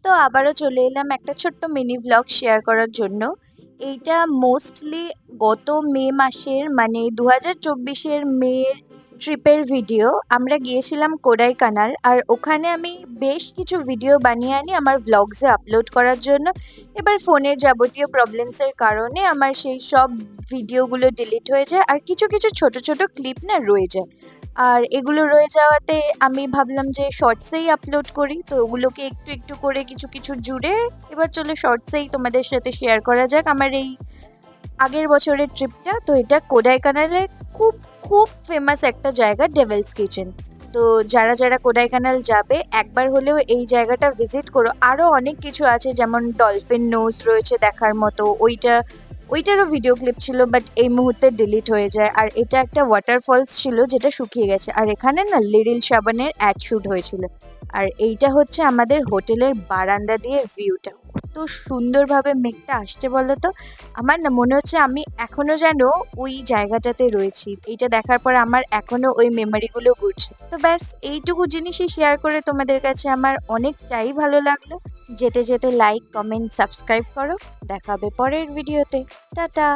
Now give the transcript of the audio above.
তো আবারও চলে এলাম একটা ছোট্ট মিনি ব্লগ শেয়ার করার জন্য। এইটা মোস্টলি গত মে মাসের মানে 2024-এর মের ট্রিপের ভিডিও। আমরা গিয়েছিলাম কোডাইকানাল, আর ওখানে আমি বেশ কিছু ভিডিও বানিয়ে আনি আমার ব্লগসে আপলোড করার জন্য। এবার ফোনের যাবতীয় প্রবলেমসের কারণে আমার সেই সব ভিডিওগুলো ডিলিট হয়ে যায়, আর কিছু কিছু ছোট ছোট ক্লিপ না রয়ে যায়। আর এগুলো রয়ে যাওয়াতে আমি ভাবলাম যে শর্টসেই আপলোড করি, তো ওগুলোকে একটু একটু করে কিছু কিছু জুড়ে এবার চলো শর্টসেই তোমাদের সাথে শেয়ার করা যাক আমার এই আগের বছরের ট্রিপটা। তো এটা কোডাইকানালের খুব খুব ফেমাস একটা জায়গা, ডেভিলস কিচেন। তো যারা যারা কোডাইকানাল যাবে একবার হলেও এই জায়গাটা ভিজিট করো। আরও অনেক কিছু আছে, যেমন ডলফিন নোজ রয়েছে দেখার মতো, ওইটারও ভিডিও ক্লিপ ছিল, বাট এই মুহূর্তে ডিলিট হয়ে যায়। আর এটা একটা ওয়াটারফলস ছিল যেটা শুকিয়ে গেছে, আর এখানে না লিরিল সাবানের অ্যাড শ্যুট হয়েছিল। আর এইটা হচ্ছে আমাদের হোটেলের বারান্দা দিয়ে ভিউটা, কত সুন্দরভাবে মেঘটা আসছে বলো তো। আমার না মনে হচ্ছে আমি এখনো যেন ওই জায়গাটাতে রয়েছি। এইটা দেখার পর আমার এখনো ওই মেমোরিগুলো ঘুরছে। তো ব্যাস এইটুকু জিনিসই শেয়ার করে তোমাদের কাছে আমার অনেকটাই ভালো লাগলো। যেতে যেতে লাইক, কমেন্ট, সাবস্ক্রাইব করো। দেখা হবে পরের ভিডিওতে। টাটা।